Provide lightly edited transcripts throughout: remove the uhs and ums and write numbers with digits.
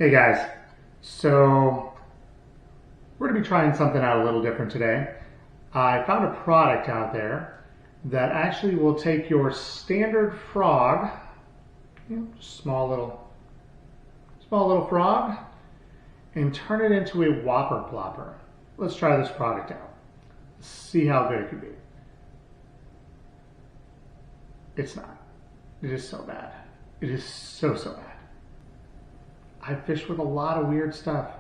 Hey guys, so we're going to be trying something out a little different today. I found a product out there that actually will take your standard frog, small little frog, and turn it into a Whopper Plopper. Let's try this product out. See how good it can be. It's not. It is so bad. It is so bad. I fished with a lot of weird stuff.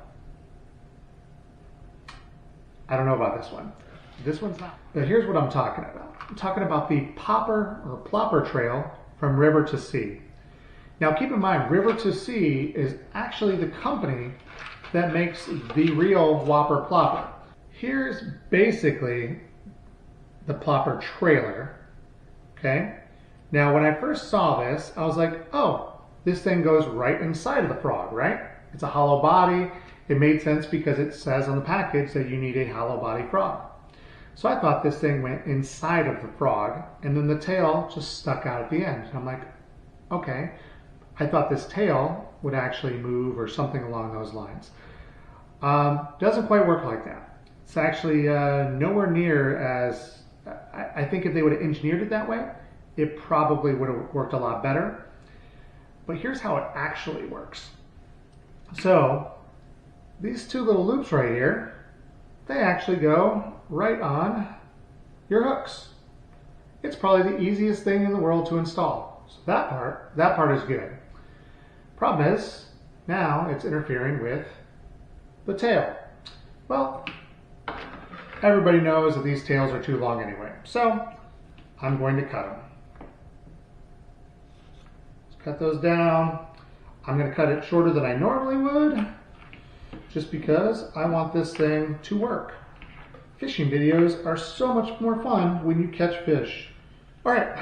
I don't know about this one. This one's not. But here's what I'm talking about. I'm talking about the Popper or Plopper trail from river to sea. Now keep in mind, river to sea is actually the company that makes the real Whopper Plopper. Here's basically the Plopper trailer, okay? Now when I first saw this, I was like, oh, this thing goes right inside of the frog, right? It's a hollow body. It made sense because it says on the package that you need a hollow body frog. So I thought this thing went inside of the frog and then the tail just stuck out at the end. And I'm like, okay. I thought this tail would actually move or something along those lines. Doesn't quite work like that. It's actually nowhere near as, I think if they would have engineered it that way, it probably would have worked a lot better. But here's how it actually works. So these two little loops right here, they actually go right on your hooks. It's probably the easiest thing in the world to install. So that part is good. Problem is, now it's interfering with the tail. Well, everybody knows that these tails are too long anyway. So I'm going to cut them. Cut those down. I'm going to cut it shorter than I normally would, just because I want this thing to work. Fishing videos are so much more fun when you catch fish. All right.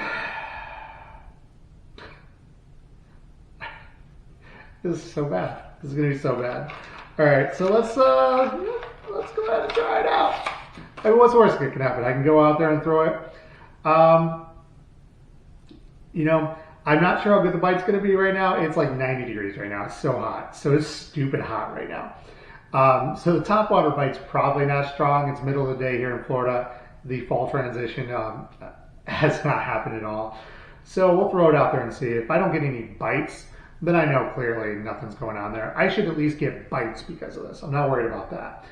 This is so bad. This is going to be so bad. All right, so let's go ahead and try it out. I mean, what's the worst that can happen? I can go out there and throw it. I'm not sure how good the bite's going to be right now. It's like 90 degrees right now. It's so hot. So it's stupid hot right now. So the topwater bite's probably not strong. It's middle of the day here in Florida. The fall transition has not happened at all. So we'll throw it out there and see. If I don't get any bites, then I know clearly nothing's going on there. I should at least get bites because of this. I'm not worried about that.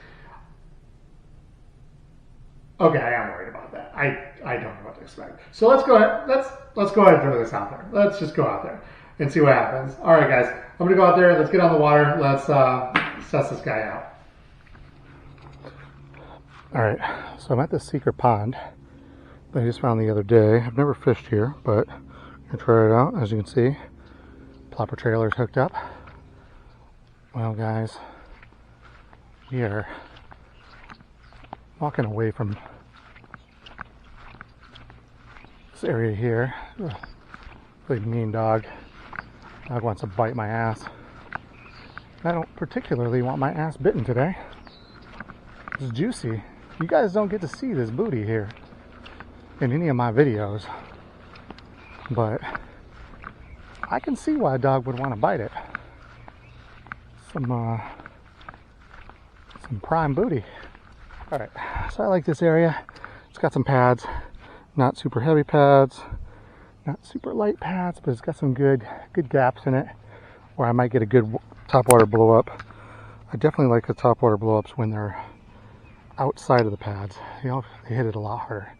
Okay, I am worried about that. I don't know what to expect. So let's go ahead. Let's go ahead and throw this out there. Let's just go out there and see what happens. All right, guys. I'm gonna go out there. Let's get on the water. Let's test this guy out. All right. So I'm at this secret pond that I just found the other day. I've never fished here, but I'm gonna try it out. As you can see, Plopper trailer's hooked up. Well, guys, we are walking away from this area here. Ugh, really mean dog. Dog wants to bite my ass. I don't particularly want my ass bitten today. It's juicy. You guys don't get to see this booty here in any of my videos, but I can see why a dog would want to bite it. Some prime booty. All right, so I like this area. It's got some pads, not super heavy pads, not super light pads, but it's got some good gaps in it where I might get a good topwater blow up. I definitely like the topwater blow ups when they're outside of the pads. You know, they hit it a lot harder.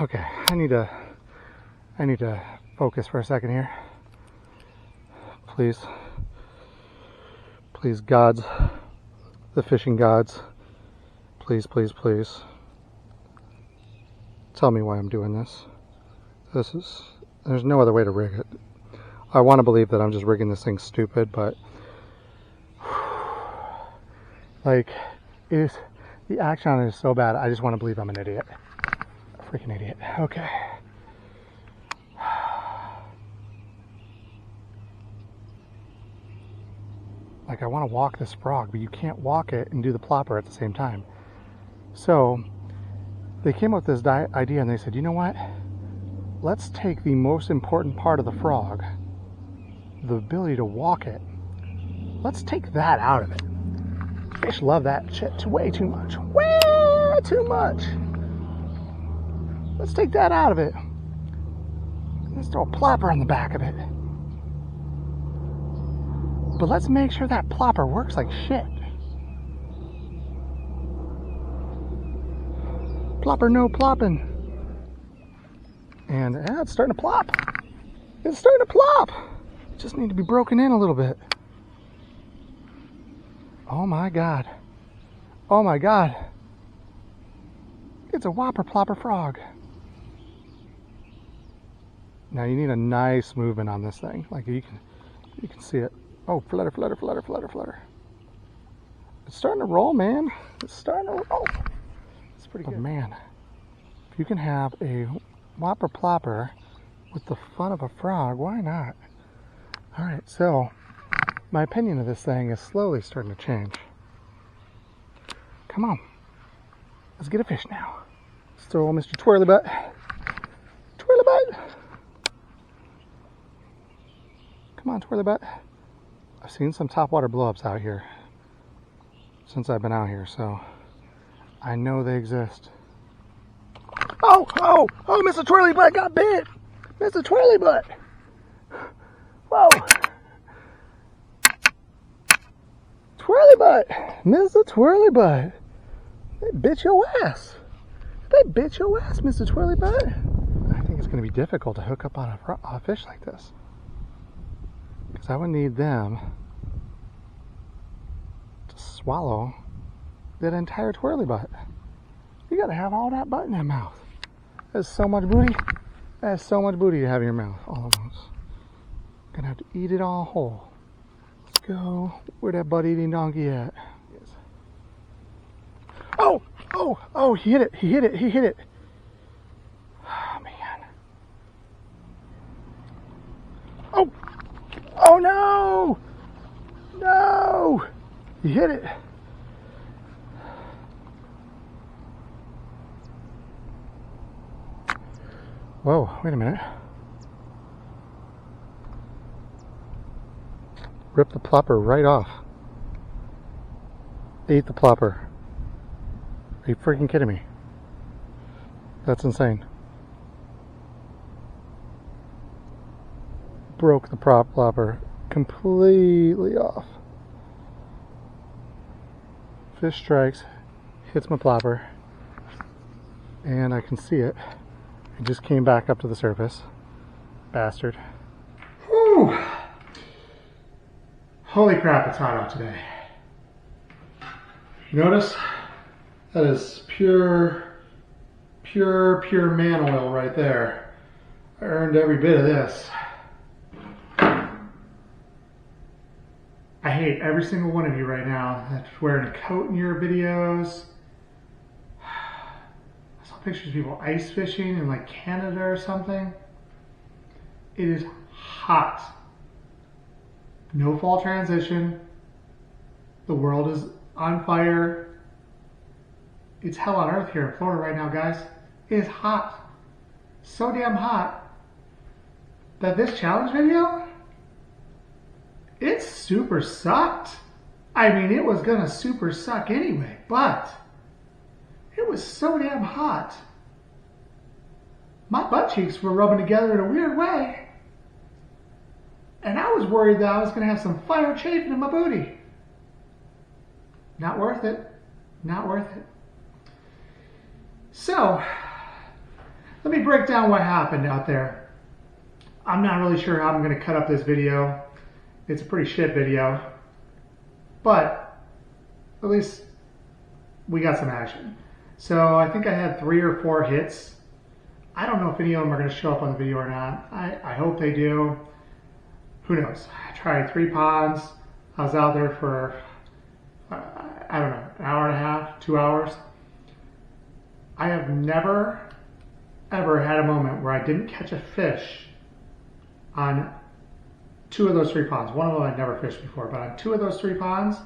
Okay, I need to focus for a second here. Please, gods, the fishing gods. Please, please, please. Tell me why I'm doing this. There's no other way to rig it. I want to believe that I'm just rigging this thing stupid, but like, the action on it is so bad, I just want to believe I'm an idiot. A freaking idiot. Okay. Like, I want to walk this frog, but you can't walk it and do the plopper at the same time. So they came up with this idea and they said, you know what? Let's take the most important part of the frog, the ability to walk it, Let's take that out of it. Fish love that shit way too much. Way too much. Let's take that out of it. Let's throw a plopper on the back of it. But let's make sure that plopper works like shit. Plopper no plopping. And it's starting to plop. It's starting to plop. Just need to be broken in a little bit. Oh my God. Oh my God. It's a Whopper Plopper frog. Now you need a nice movement on this thing. Like you can see it. Oh, flutter, flutter, flutter, flutter, flutter. It's starting to roll, man. It's starting to roll. It's pretty good. But man, if you can have a Whopper Plopper with the fun of a frog, why not? All right, so my opinion of this thing is slowly starting to change. Come on, let's get a fish now. Let's throw Mr. Twirly Butt. Twirly Butt. Come on, Twirly Butt. I've seen some topwater blowups out here since I've been out here, so I know they exist. Oh, oh, oh, Mr. Twirly Butt got bit. Mr. Twirly Butt. Whoa. Twirly Butt. Mr. Twirly Butt. They bit your ass. They bit your ass, Mr. Twirly Butt. I think it's going to be difficult to hook up on a fish like this. Because I would need them to swallow that entire twirly butt. You gotta have all that butt in that mouth. That's so much booty. That's so much booty to have in your mouth. All of those. Gonna have to eat it all whole. Let's go. Where that butt eating donkey at? Yes. Oh! Oh! Oh! He hit it! He hit it! He hit it! Oh man. Oh! Oh no! No! You hit it. Whoa, wait a minute. Ripped the plopper right off. Ate the plopper. Are you freaking kidding me? That's insane. Broke the plopper completely off. Fish strikes, hits my plopper, and I can see it. It just came back up to the surface. Bastard. Whew. Holy crap, it's hot out today. Notice? That is pure man oil right there. I earned every bit of this. I hate every single one of you right now that's wearing a coat in your videos. I saw pictures of people ice fishing in like Canada or something. It is hot. No fall transition. The world is on fire. It's hell on earth here in Florida right now, guys. It is hot. So damn hot that this challenge video, it super sucked. I mean, it was gonna super suck anyway, but it was so damn hot. My butt cheeks were rubbing together in a weird way. And I was worried that I was gonna have some fire chafing in my booty. Not worth it. Not worth it. So, let me break down what happened out there. I'm not really sure how I'm gonna cut up this video. It's a pretty shit video, but at least we got some action. So I think I had 3 or 4 hits. I don't know if any of them are going to show up on the video or not. I hope they do. Who knows? I tried 3 ponds. I was out there for, I don't know, an hour and a half, 2 hours. I have never, ever had a moment where I didn't catch a fish on 2 of those 3 ponds. One of them I'd never fished before, but on 2 of those 3 ponds,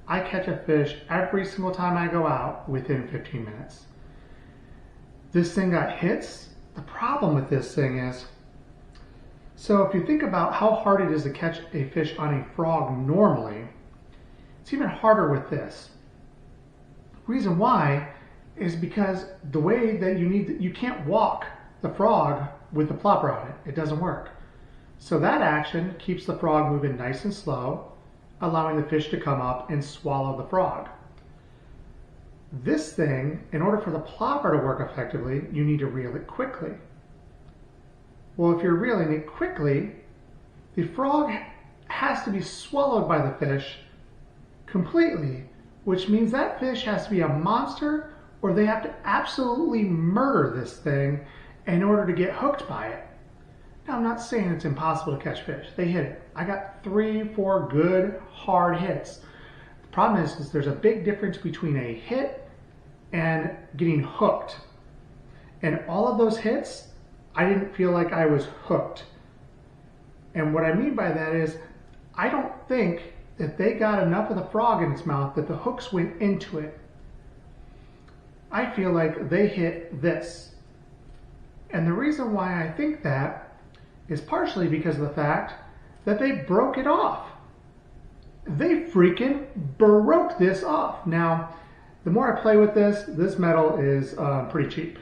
I catch a fish every single time I go out within 15 minutes. This thing got hits. The problem with this thing is, so if you think about how hard it is to catch a fish on a frog normally, It's even harder with this. Reason why is because the way that you can't walk the frog with the plopper on it. It doesn't work. So that action keeps the frog moving nice and slow, allowing the fish to come up and swallow the frog. This thing, in order for the plopper to work effectively, you need to reel it quickly. Well, if you're reeling it quickly, the frog has to be swallowed by the fish completely, which means that fish has to be a monster, or they have to absolutely murder this thing in order to get hooked by it. Now, I'm not saying it's impossible to catch fish. They hit it. I got 3-4 good, hard hits. The problem is there's a big difference between a hit and getting hooked. And all of those hits, I didn't feel like I was hooked. And what I mean by that is, I don't think that they got enough of the frog in its mouth that the hooks went into it. I feel like they hit this. And the reason why I think that is partially because of the fact that they broke it off. They freaking broke this off. Now, the more I play with this, this metal is pretty cheap.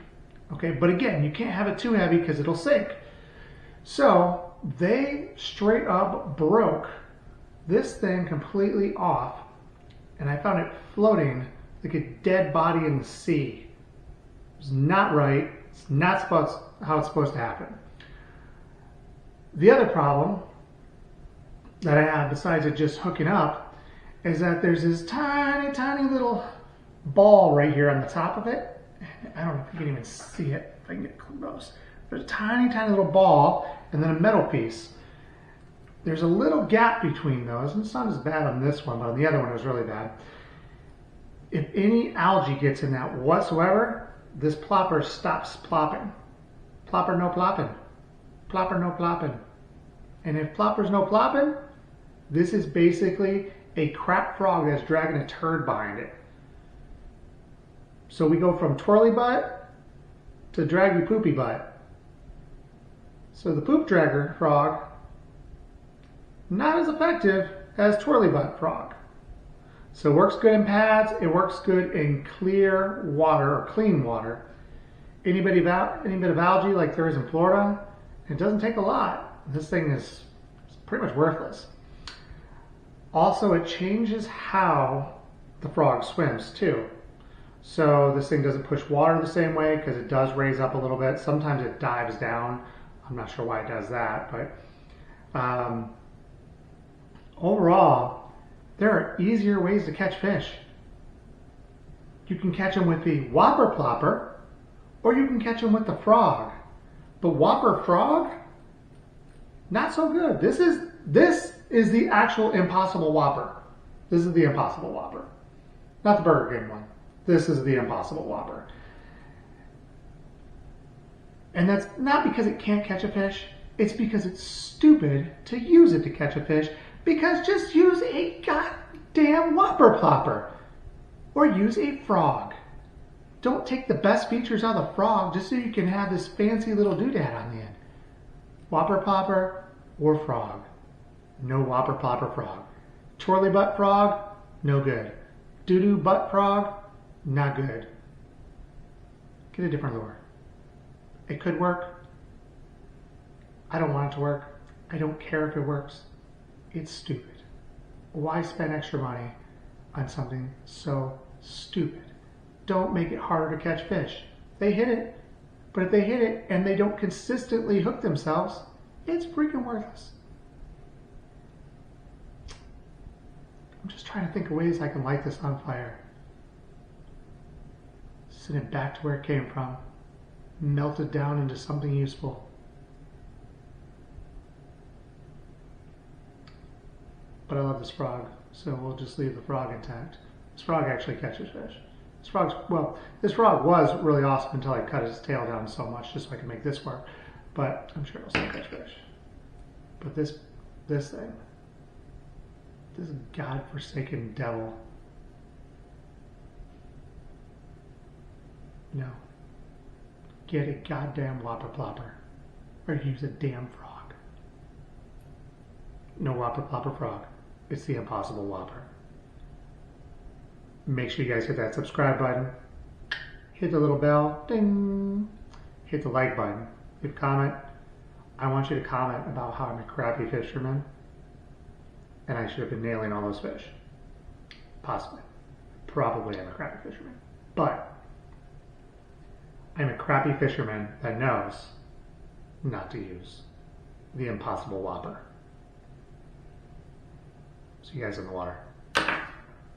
Okay, but again, you can't have it too heavy because it'll sink. So they straight up broke this thing completely off, and I found it floating like a dead body in the sea. It was not right. It's not how it's supposed to happen. The other problem that I have, besides it just hooking up, is that there's this tiny, tiny little ball right here on the top of it. I don't know if you can even see it, if I can get close. There's a tiny, tiny little ball and then a metal piece. There's a little gap between those, and it's not as bad on this one, but on the other one it was really bad. If any algae gets in that whatsoever, this plopper stops plopping. Plopper no plopping. Plopper no plopping. And if plopper's no plopping, this is basically a crap frog that's dragging a turd behind it. So we go from twirly butt to draggy poopy butt. So the poop dragger frog, not as effective as twirly butt frog. So it works good in pads, it works good in clear water or clean water. Any bit of algae like there is in Florida, it doesn't take a lot. This thing is pretty much worthless. Also, it changes how the frog swims too. So this thing doesn't push water the same way because it does raise up a little bit. Sometimes it dives down. I'm not sure why it does that, but overall, there are easier ways to catch fish. You can catch them with the Whopper Plopper, or you can catch them with the frog. The Whopper frog, not so good. This is the actual Impossible Whopper. This is the Impossible Whopper, not the Burger King one. This is the Impossible Whopper. And that's not because it can't catch a fish. It's because it's stupid to use it to catch a fish, because just use a goddamn Whopper Plopper or use a frog. Don't take the best features out of the frog just so you can have this fancy little doodad on the end. Whopper Plopper or frog. No Whopper Plopper frog. Twirly butt frog, no good. Doo-doo butt frog, not good. Get a different lure. It could work. I don't want it to work. I don't care if it works. It's stupid. Why spend extra money on something so stupid? Don't make it harder to catch fish. They hit it, but if they hit it and they don't consistently hook themselves, it's freaking worthless. I'm just trying to think of ways I can light this on fire. Send it back to where it came from. Melt it down into something useful. But I love this frog, so we'll just leave the frog intact. This frog actually catches fish. This frog was really awesome until I cut his tail down so much just so I could make this work. But I'm sure it'll still catch fish. But this thing, this godforsaken devil. No. Get a goddamn Whopper Plopper. Or use a damn frog. No Whopper Plopper frog. It's the Impossible Whopper. Make sure you guys hit that subscribe button. Hit the little bell, ding. Hit the like button. Leave a comment. I want you to comment about how I'm a crappy fisherman and I should have been nailing all those fish. Possibly. Probably I'm a crappy fisherman. But I'm a crappy fisherman that knows not to use the impossible Whopper. See you guys in the water.